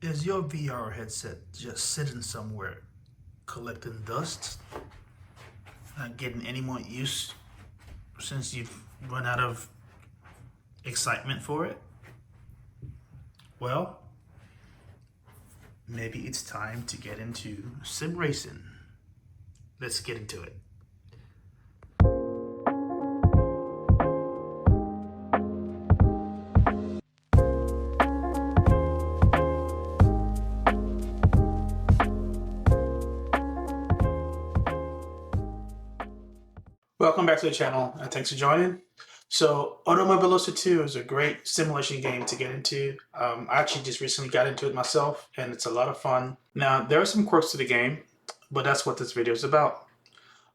Is your VR headset just sitting somewhere collecting dust? Not getting any more use since you've run out of excitement for it? Well, maybe it's time to get into sim racing. Let's get into it. Welcome back to the channel and thanks for joining. So Automoblista 2 is a great simulation game to get into. I actually just recently got into it myself and it's a lot of fun. Now there are some quirks to the game, but that's what this video is about.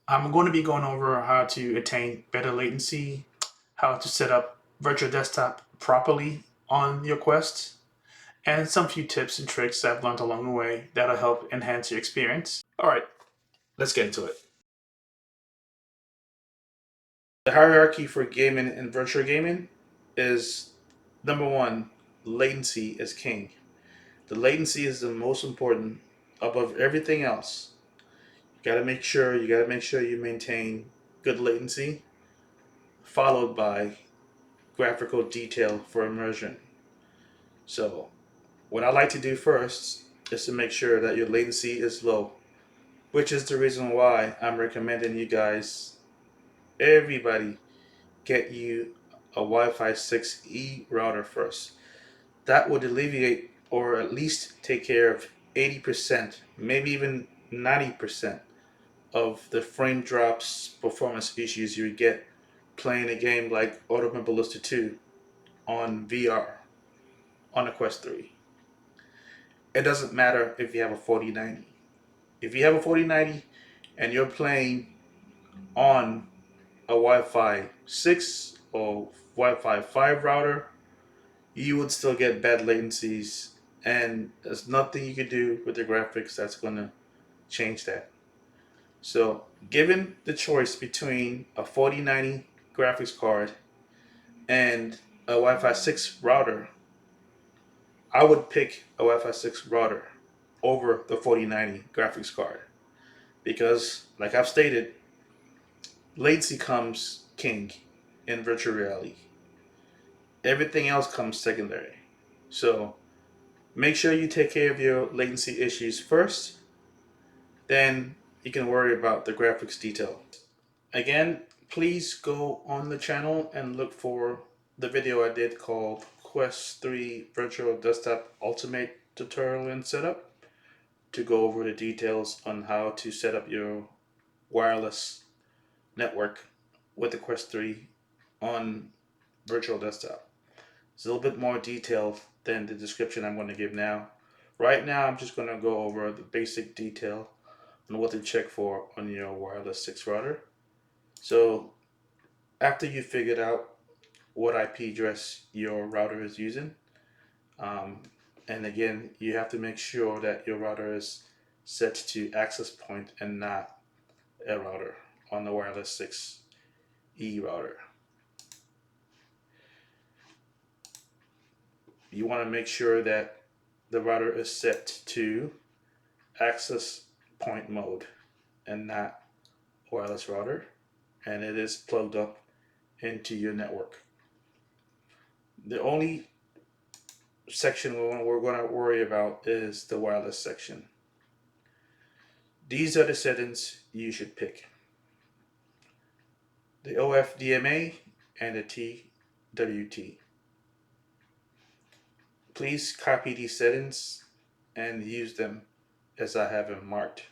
I'm going to be going over how to attain better latency, how to set up virtual desktop properly on your Quest, and some few tips and tricks I've learned along the way that'll help enhance your experience. Alright, let's get into it. The hierarchy for gaming and virtual gaming is number one, latency is king. The latency is the most important above everything else. You gotta make sure you maintain good latency, followed by graphical detail for immersion. So what I like to do first is to make sure that your latency is low, which is the reason why I'm recommending you guys, everybody, get you a Wi-Fi 6E router first. That would alleviate or at least take care of 80%, maybe even 90% of the frame drops, performance issues you would get playing a game like Automoblista 2 on VR on a Quest 3. It doesn't matter if you have a 4090. If you have a 4090 and you're playing on a Wi-Fi 6 or Wi-Fi 5 router, you would still get bad latencies, and there's nothing you can do with the graphics that's going to change that. So, given the choice between a 4090 graphics card and a Wi-Fi 6 router, I would pick a Wi-Fi 6 router over the 4090 graphics card because, like I've stated, latency comes king in virtual reality. Everything else comes secondary. So make sure you take care of your latency issues first, then you can worry about the graphics detail. Again, please go on the channel and look for the video I did called Quest 3 Virtual Desktop Ultimate Tutorial and Setup to go over the details on how to set up your wireless network with the Quest 3 on virtual desktop. It's a little bit more detailed than the description I'm going to give now. Right now, I'm just going to go over the basic detail on what to check for on your wireless 6 router. So after you figured out what IP address your router is using, and again, you have to make sure that your router is set to access point and not a router on the wireless 6E router. You want to make sure that the router is set to access point mode and not wireless router, and it is plugged up into your network. The only section we're going to worry about is the wireless section. These are the settings you should pick: the OFDMA and the TWT. Please copy these settings and use them as I have them marked.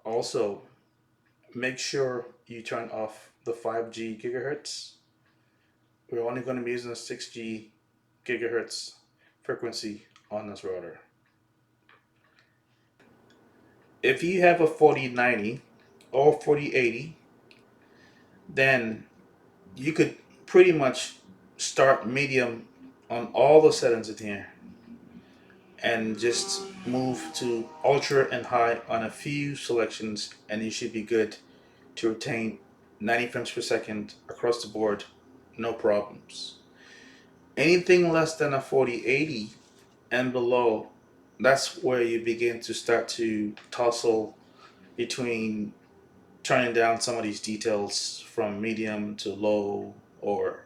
Also, make sure you turn off the 5G gigahertz. We're only going to be using a 6G gigahertz frequency on this router. If you have a 4090 or 4080, then you could pretty much start medium on all the settings in here and just move to ultra and high on a few selections, and you should be good to retain 90 frames per second across the board, no problems. Anything less than a 4080 and below, that's where you begin to start to tussle between turning down some of these details from medium to low, or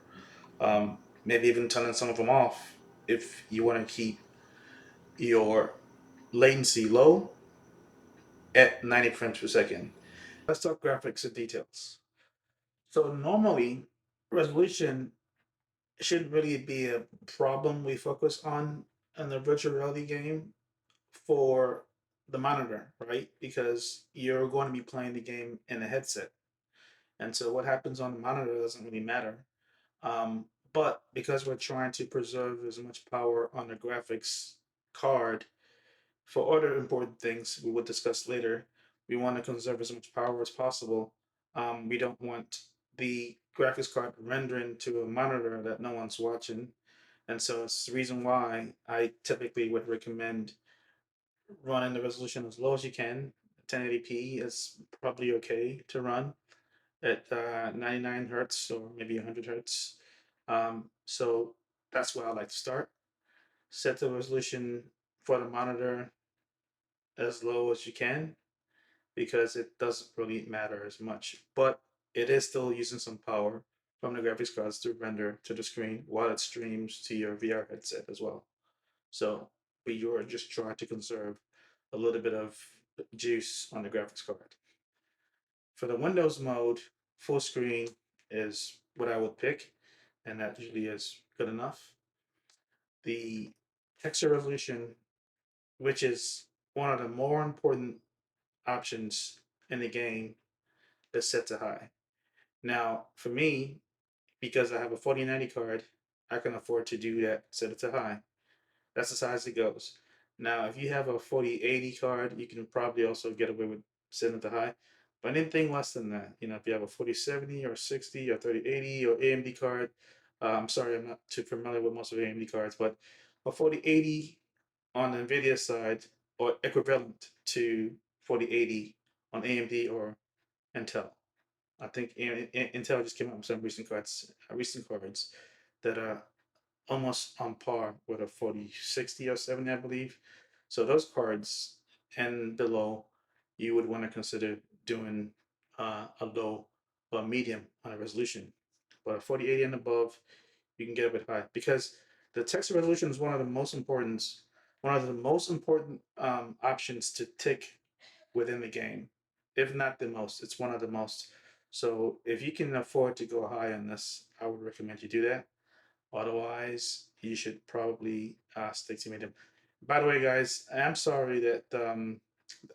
maybe even turning some of them off if you want to keep your latency low at 90 frames per second. Let's talk graphics and details. So normally, resolution shouldn't really be a problem we focus on in the virtual reality game for the monitor, right? Because you're going to be playing the game in a headset. And so what happens on the monitor doesn't really matter. Um, but because we're trying to preserve as much power on the graphics card for other important things we will discuss later, we want to conserve as much power as possible. We don't want the graphics card rendering to a monitor that no one's watching. And so it's the reason why I typically would recommend running the resolution as low as you can. 1080p is probably okay to run at 99 hertz or maybe 100 hertz. So that's where I like to start. Set the resolution for the monitor as low as you can because it doesn't really matter as much, but it is still using some power from the graphics cards to render to the screen while it streams to your VR headset as well. So we are just trying to conserve a little bit of juice on the graphics card. For the Windows mode, full screen is what I would pick, and that usually is good enough. The texture resolution, which is one of the more important options in the game, is set to high. Now, for me, because I have a 4090 card, I can afford to do that, set it to high. That's the size it goes. Now, if you have a 4080 card, you can probably also get away with setting it to high. But anything less than that, if you have a 4070 or 60 or 3080 or AMD card, I'm sorry, I'm not too familiar with most of the AMD cards, but a 4080 on the NVIDIA side or equivalent to 4080 on AMD or Intel. I think Intel just came out with some recent cards that are almost on par with a 4060 or 70, I believe. So those cards and below, you would want to consider doing a low or medium on a resolution. But a 4080 and above, you can get a bit high because the text resolution is one of the most important options to tick within the game, if not the most. It's one of the most. So if you can afford to go high on this, I would recommend you do that. Otherwise, you should probably stick to medium. By the way, guys, I'm sorry that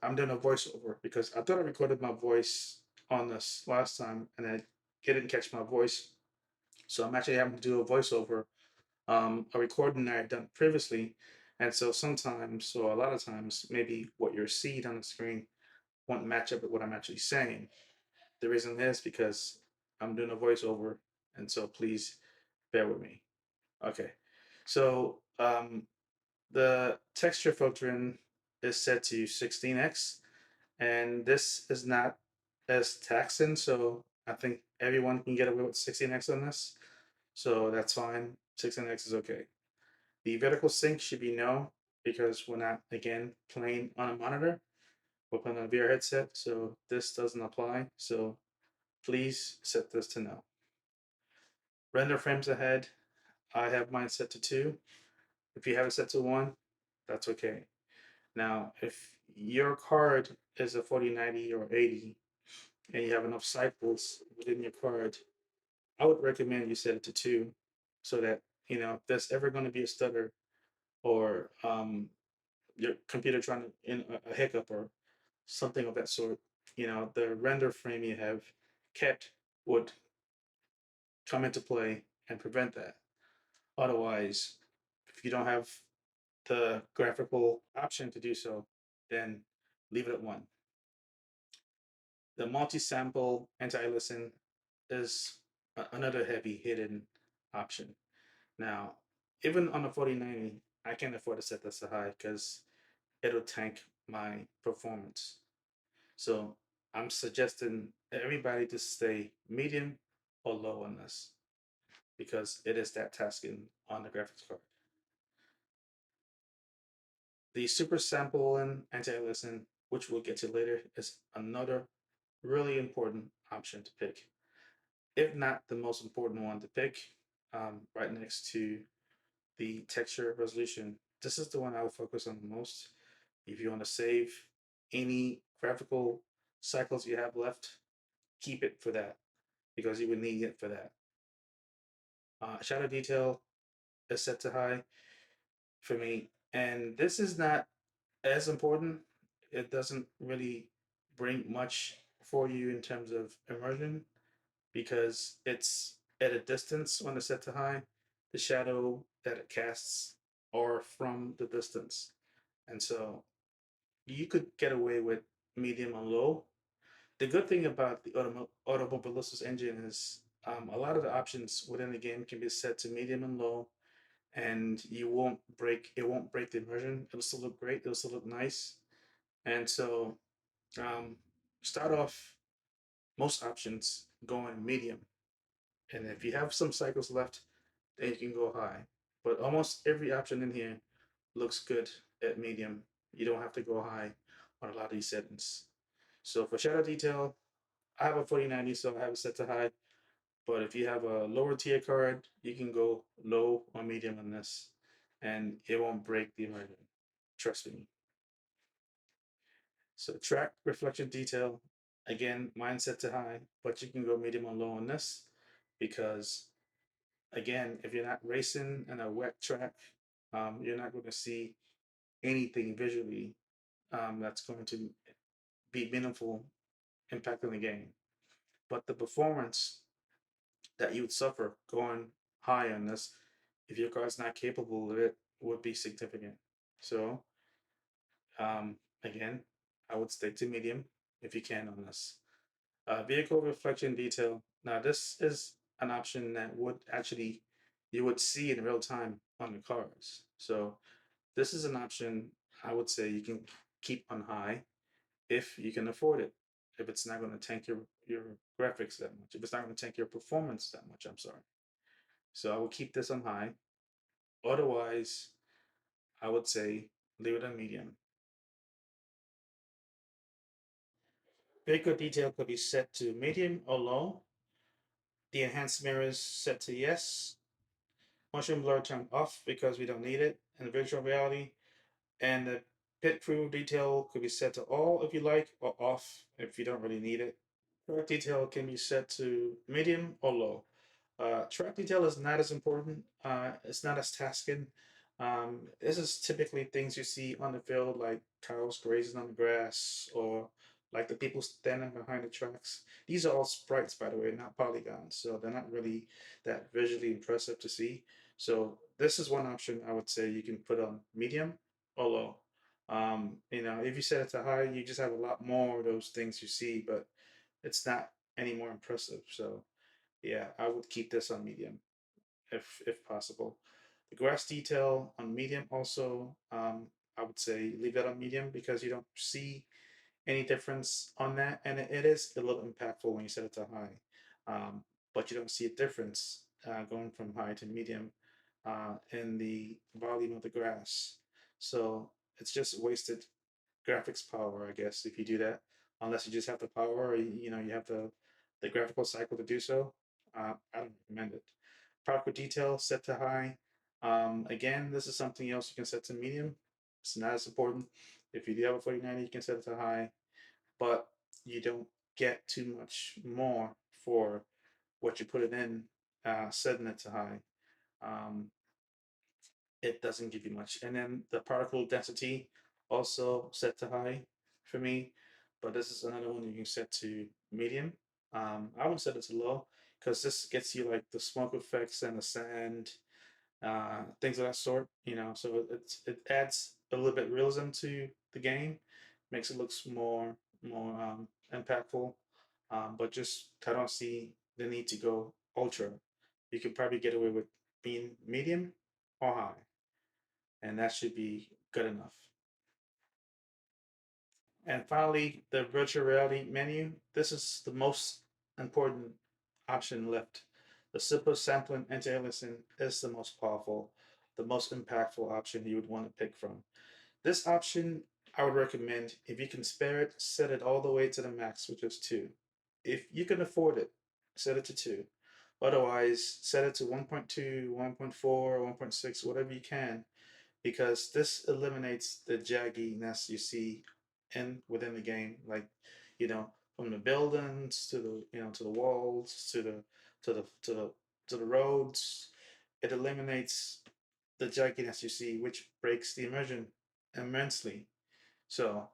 I'm doing a voiceover because I thought I recorded my voice on this last time and I didn't catch my voice. So I'm actually having to do a voiceover, a recording I had done previously. And so sometimes, or a lot of times, maybe what you're seeing on the screen won't match up with what I'm actually saying. The reason is because I'm doing a voiceover. And so please bear with me. Okay. So the texture filtering is set to 16x, and this is not as taxing. So I think everyone can get away with 16x on this. So that's fine. 16x is okay. The vertical sync should be no because we're not, again, playing on a monitor. We're playing on a VR headset. So this doesn't apply. So please set this to no. Render frames ahead. I have mine set to 2. If you have it set to 1, that's okay. Now, if your card is a 4090 or 80 and you have enough cycles within your card, I would recommend you set it to 2 so that, if there's ever going to be a stutter or your computer trying to in a hiccup or something of that sort, the render frame you have kept would come into play and prevent that. Otherwise, if you don't have the graphical option to do so, then leave it at 1. The multi-sample anti-aliasing is another heavy hidden option. Now, even on a 4090, I can't afford to set this to high because it'll tank my performance. So I'm suggesting everybody to stay medium or low on this. because it is that tasking on the graphics card. The super sample and anti-aliasing, which we'll get to later, is another really important option to pick, if not the most important one to pick, right next to the texture resolution. This is the one I would focus on the most. If you want to save any graphical cycles you have left, keep it for that because you would need it for that. Shadow detail is set to high for me, and this is not as important. It doesn't really bring much for you in terms of immersion because it's at a distance when it's set to high. The shadow that it casts are from the distance, and so you could get away with medium and low. The good thing about the Automobilista's engine is a lot of the options within the game can be set to medium and low, and you won't break it won't break the immersion. It'll still look great. It'll still look nice. And so um, start off most options going medium. And if you have some cycles left, then you can go high. But almost every option in here looks good at medium. You don't have to go high on a lot of these settings. So for shadow detail, I have a 4090, so I have it set to high. But if you have a lower tier card, you can go low or medium on this, and it won't break the immersion. Trust me. So track reflection detail, again, mine set to high, but you can go medium or low on this because, again, if you're not racing in a wet track, you're not going to see anything visually that's going to be meaningful impact on the game. But the performance that you would suffer going high on this, if your card's not capable of it, would be significant. So, again, I would stick to medium if you can on this. Vehicle reflection detail. Now, this is an option that would actually you would see in real time on the cars. So this is an option I would say you can keep on high if you can afford it. If it's not going to tank your graphics that much, if it's not going to tank your performance that much, I'm sorry. So I will keep this on high. Otherwise, I would say leave it on medium. Vehicle detail could be set to medium or low. The enhanced mirrors set to yes. Motion blur turned off because we don't need it in virtual reality. And the pit crew detail could be set to all if you like, or off if you don't really need it. Track detail can be set to medium or low. Track detail is not as important. It's not as tasking. This is typically things you see on the field, like cows grazing on the grass, or like the people standing behind the tracks. These are all sprites, by the way, not polygons, so they're not really that visually impressive to see. So this is one option I would say you can put on medium or low. If you set it to high, you just have a lot more of those things you see, but it's not any more impressive. So yeah, I would keep this on medium if possible. The grass detail on medium also, I would say leave that on medium because you don't see any difference on that, and it is a little impactful when you set it to high, but you don't see a difference going from high to medium in the volume of the grass. So it's just wasted graphics power, I guess, if you do that, unless you just have the power, or you have the graphical cycle to do so. I don't recommend it. Particle detail set to high. Again, this is something else you can set to medium. It's not as important. If you do have a 4090, you can set it to high, but you don't get too much more for what you put it in, setting it to high. Um, it doesn't give you much. And then the particle density also set to high for me, but this is another one you can set to medium. I would set it to low because this gets you like the smoke effects and the sand, things of that sort. So it adds a little bit realism to the game, makes it looks more impactful. But just I don't see the need to go ultra. You could probably get away with being medium or high, and that should be good enough. And finally, the virtual reality menu. This is the most important option left The super sampling anti-aliasing is the most powerful, the most impactful option you would want to pick from. This option I would recommend, if you can spare it, set it all the way to the max, which is 2. If you can afford it, set it to 2. Otherwise, set it to 1.2, 1.4, 1.6, whatever you can, because this eliminates the jagginess you see in within the game, like, from the buildings to the to the walls to the roads. It eliminates the jagginess you see, which breaks the immersion immensely. So,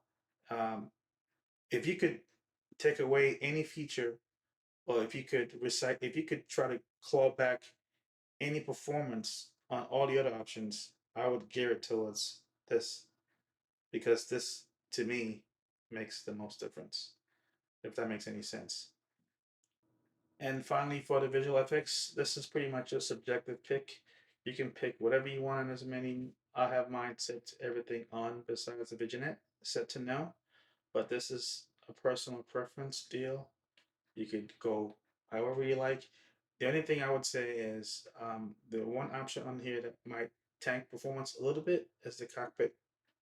um, if you could take away any feature, or if you could try to claw back any performance on all the other options, I would gear it towards this, because this, to me, makes the most difference, if that makes any sense. And finally, for the visual effects, this is pretty much a subjective pick. You can pick whatever you want in as many. I have mine set to everything on besides the vignette set to no, but this is a personal preference deal. You could go however you like. The only thing I would say is, the one option on here that might tank performance a little bit is the cockpit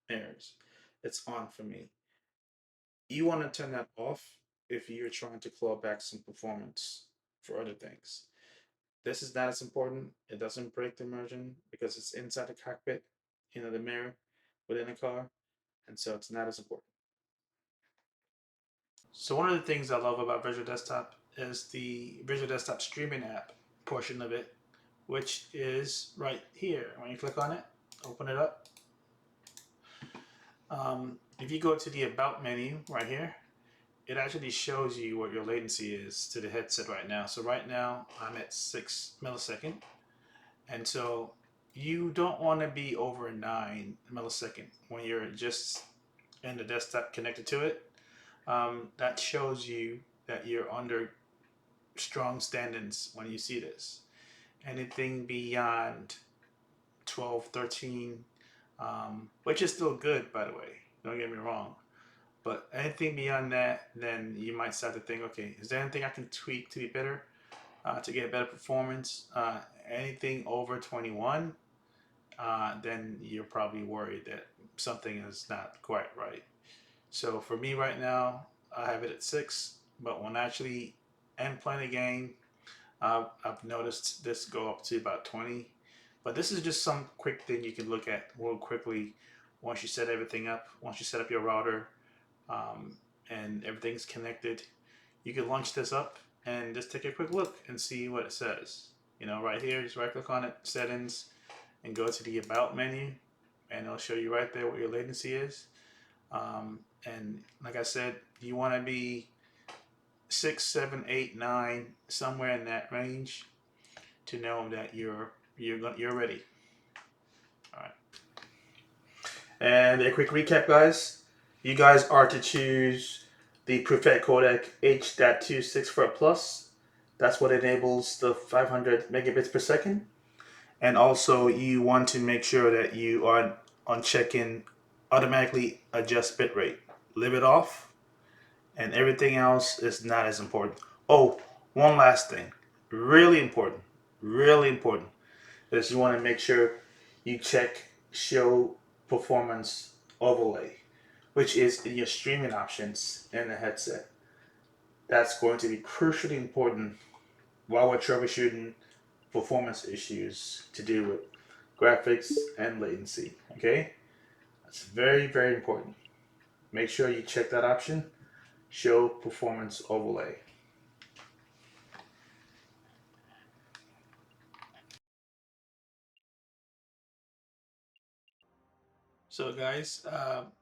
mirrors. It's on for me. You want to turn that off if you're trying to claw back some performance for other things. This is not as important. It doesn't break the immersion because it's inside the cockpit, the mirror within the car, and so it's not as important. So one of the things I love about Visual Desktop is the Visual Desktop streaming app portion of it, which is right here. When you click on it, open it up. If you go to the About menu right here, it actually shows you what your latency is to the headset right now. So right now I'm at 6 millisecond, and so you don't want to be over 9 millisecond when you're just in the desktop connected to it. That shows you that you're under strong standards when you see this. Anything beyond 12, 13, which is still good, by the way, don't get me wrong. But anything beyond that, then you might start to think, okay, is there anything I can tweak to be better, to get better performance? Anything over 21, then you're probably worried that something is not quite right. So for me right now, I have it at 6, but when I actually am playing a game, I've noticed this go up to about 20. But this is just some quick thing you can look at real quickly once you set everything up, once you set up your router, um, and everything's connected. You can launch this up and just take a quick look and see what it says. Right here, just right click on it, settings, and go to the About menu, and it'll show you right there what your latency is. And like I said, you want to be 6, 7, 8, 9, somewhere in that range, to know that you're ready. All right. And a quick recap, guys. You guys are to choose the preferred codec H.264 plus. That's what enables the 500 megabits per second. And also, you want to make sure that you are on check-in automatically adjust bitrate. Leave it off, and everything else is not as important. Oh, one last thing, really important, is you want to make sure you check show performance overlay, which is in your streaming options in the headset. That's going to be crucially important while we're troubleshooting performance issues to do with graphics and latency. Okay, that's very important. Make sure you check that option, show performance overlay. So guys,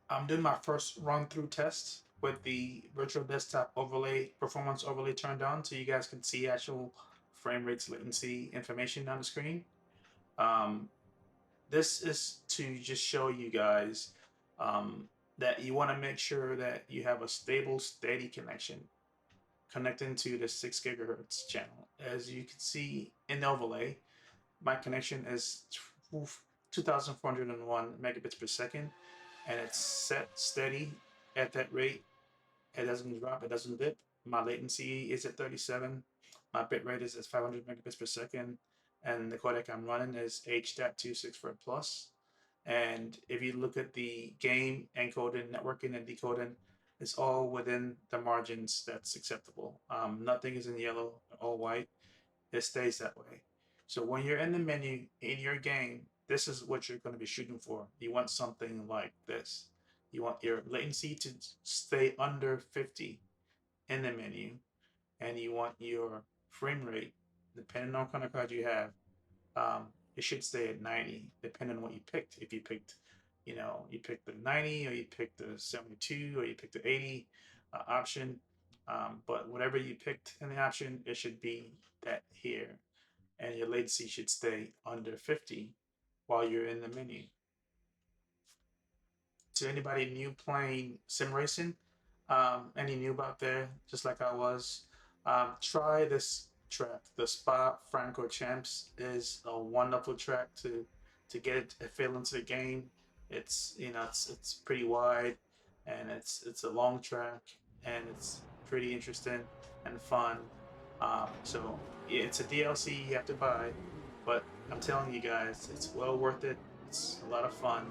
I'm doing my first run through test with the virtual desktop overlay, performance overlay turned on, so you guys can see actual frame rates, latency information on the screen. Um, this is to just show you guys, that you want to make sure that you have a stable, steady connection connecting to the 6 gigahertz channel. As you can see in the overlay, my connection is 2,401 megabits per second, and it's set steady at that rate. It doesn't drop, it doesn't dip. My latency is at 37. My bitrate is at 500 megabits per second, and the codec I'm running is H.264 plus. And if you look at the game encoding, networking, and decoding, it's all within the margins that's acceptable. Nothing is in yellow, all white. It stays that way. So when you're in the menu in your game, this is what you're going to be shooting for. You want something like this. You want your latency to stay under 50 in the menu, and you want your frame rate, depending on what kind of card you have, it should stay at 90, depending on what you picked. If you picked, you picked the 90, or you picked the 72, or you picked the 80 option. But whatever you picked in the option, it should be that here. And your latency should stay under 50 while you're in the menu. To anybody new playing sim racing, any noob out there, just like I was, try this track. The Spa Franco Champs is a wonderful track to get a feel into the game. It's pretty wide, and it's a long track, and it's pretty interesting and fun. So yeah, it's a DLC you have to buy, but I'm telling you guys, it's well worth it. It's a lot of fun.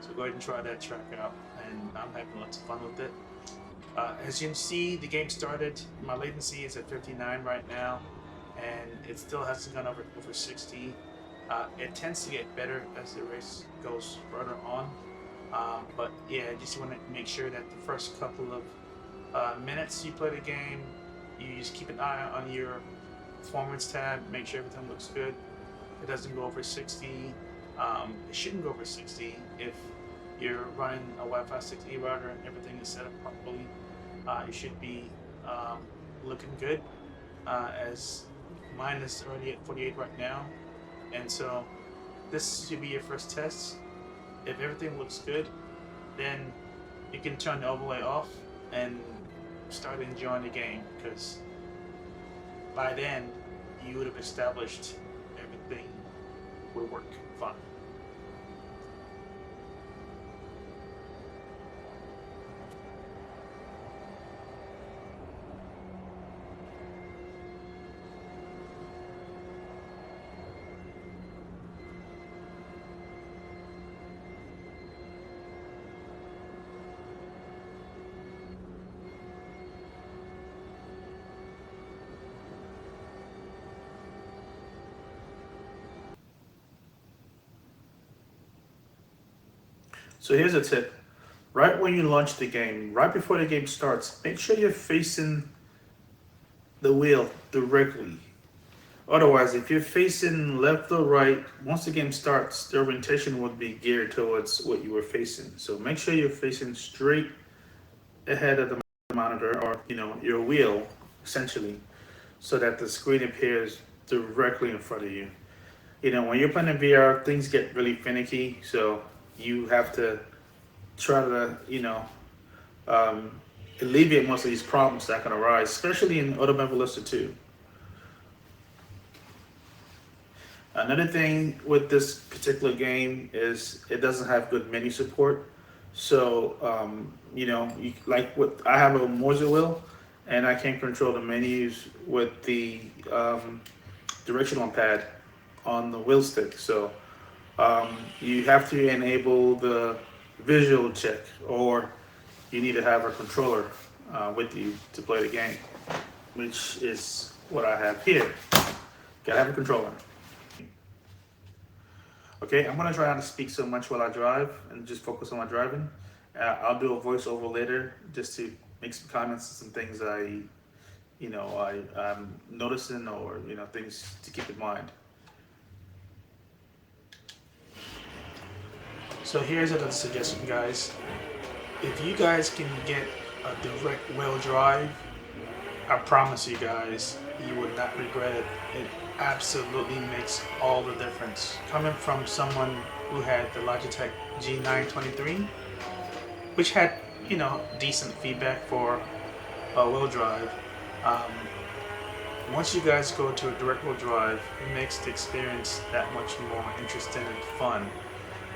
So go ahead and try that track out, and I'm having lots of fun with it. As you can see, the game started. My latency is at 59 right now, and it still hasn't gone over 60. It tends to get better as the race goes further on. But yeah, I just want to make sure that the first couple of minutes you play the game, you just keep an eye on your performance tab, make sure everything looks good. It doesn't go over 60. It shouldn't go over 60 if you're running a Wi-Fi 6E router and everything is set up properly. You should be looking good, as mine is already at 48 right now. And so this should be your first test. If everything looks good, then you can turn the overlay off and start enjoying the game, because by then you would have established everything will work fine. So here's a tip. Right when you launch the game, right before the game starts, make sure you're facing the wheel directly. Otherwise, if you're facing left or right, once the game starts, the orientation would be geared towards what you were facing. So make sure you're facing straight ahead of the monitor, or your wheel, essentially, so that the screen appears directly in front of you. When you're playing in VR, things get really finicky, so you have to try to, um, alleviate most of these problems that can arise, especially in Automoblista 2. Another thing with this particular game is it doesn't have good menu support. So, like what I have a Morse wheel, and I can control the menus with the directional pad on the wheel stick. So you have to enable the visual check, or you need to have a controller with you to play the game, which is what I have here. Gotta have a controller. Okay, I'm gonna try not to speak so much while I drive and just focus on my driving. I'll do a voiceover later just to make some comments on some things I'm noticing, or things to keep in mind. So here's another suggestion, guys. If you guys can get a direct wheel drive, I promise you guys, you would not regret it. It absolutely makes all the difference. Coming from someone who had the Logitech G923, which had, decent feedback for a wheel drive. Once you guys go to a direct wheel drive, it makes the experience that much more interesting and fun.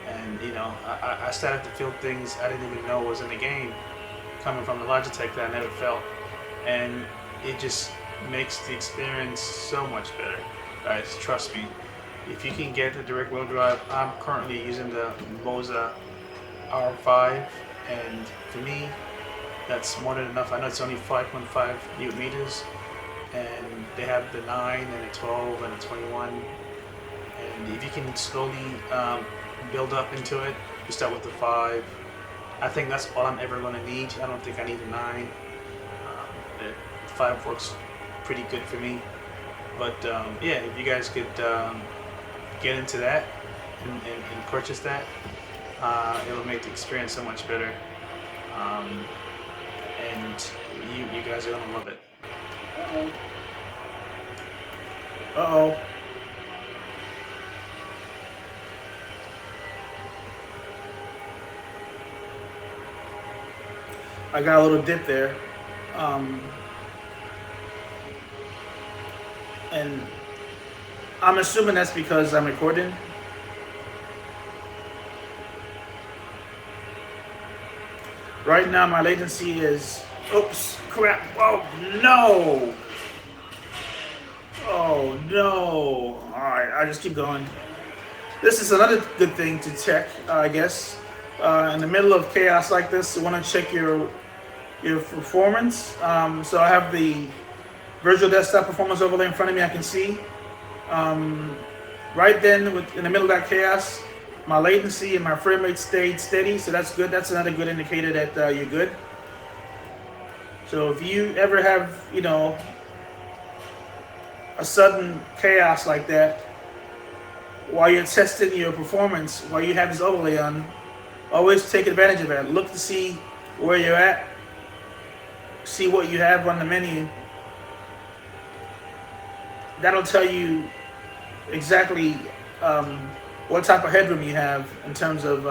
And I started to feel things I didn't even know was in the game, coming from the Logitech that I never felt, and it just makes the experience so much better. Guys, trust me. If you can get the direct wheel drive, I'm currently using the Moza R5, and for me, that's more than enough. I know it's only 5.5 newton meters, and they have the 9 and the 12 and the 21. And if you can slowly build up into it, you start with the 5. I think that's all I'm ever going to need. I don't think I need a 9. The 5 works pretty good for me. But yeah, if you guys could get into that and purchase that, it'll make the experience so much better. Um, and you guys are going to love it. Uh-oh. I got a little dip there. And I'm assuming that's because I'm recording. Right now my latency is, oops, crap, oh no! Oh no! Alright, I just keep going. This is another good thing to check, I guess. In the middle of chaos like this, you want to check your performance. So I have the virtual desktop performance overlay in front of me. I can see right then in the middle of that chaos, my latency and my frame rate stayed steady. So that's good. That's another good indicator that you're good. So if you ever have, a sudden chaos like that while you're testing your performance, while you have this overlay on, always take advantage of that. Look to see where you're at. See what you have on the menu. That'll tell you exactly what type of headroom you have in terms of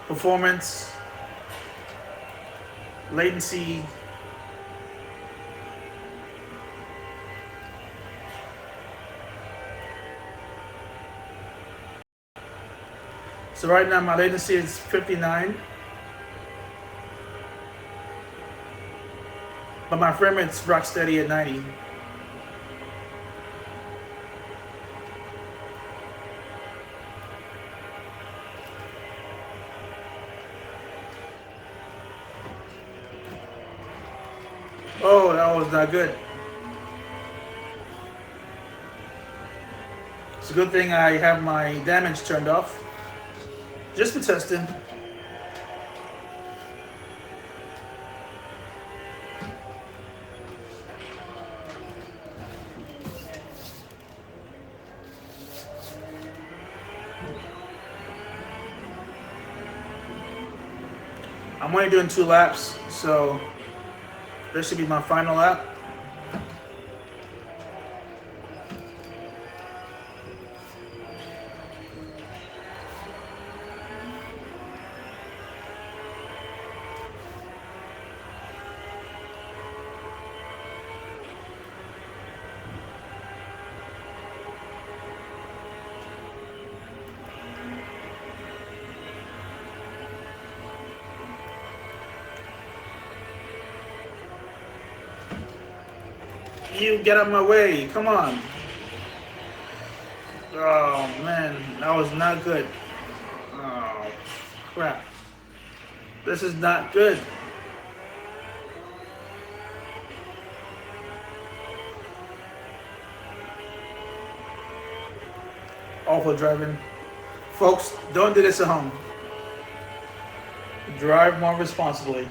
performance, latency. So right now my latency is 59. But my frame rate's rock steady at 90. Oh, that was not good. It's a good thing I have my damage turned off. Just for testing. I'm only doing 2 laps, so this should be my final lap. You get out of my way, come on. Oh man, that was not good. Oh crap. This is not good. Awful driving. Folks, don't do this at home. Drive more responsibly.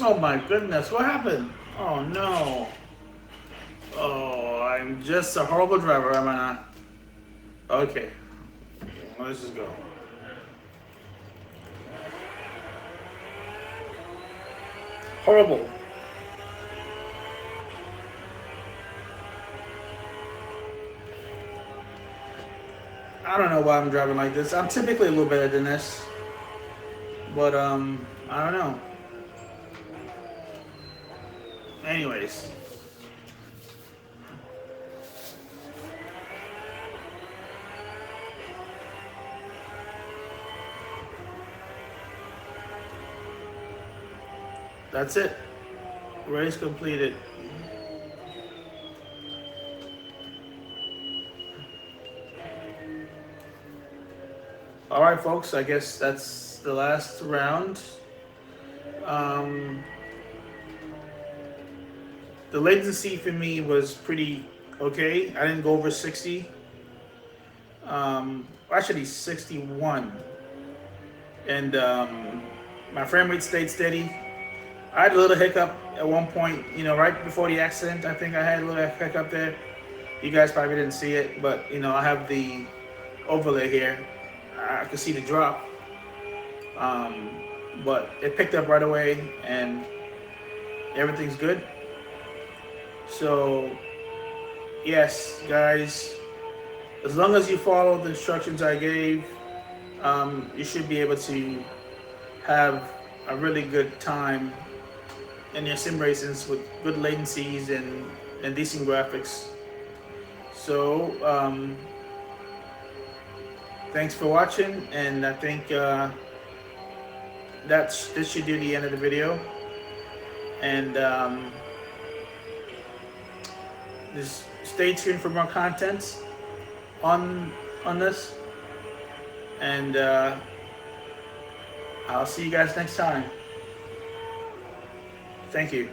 Oh my goodness, what happened? Oh no. Oh, I'm just a horrible driver, am I not? Okay, let's just go. Horrible. I don't know why I'm driving like this. I'm typically a little better than this, but I don't know. Anyways, that's it. Race completed. All right, folks. I guess that's the last round. Um, the latency for me was pretty okay. I didn't go over 60. Actually 61, and my frame rate stayed steady. I had a little hiccup at one point, right before the accident. I think I had a little hiccup there. You guys probably didn't see it, but I have the overlay here. I could see the drop, um, but it picked up right away, and everything's good. So yes, guys, as long as you follow the instructions I gave, you should be able to have a really good time in your sim races with good latencies and decent graphics. So thanks for watching, and I think this should do the end of the video. And just stay tuned for more content on this, and I'll see you guys next time. Thank you.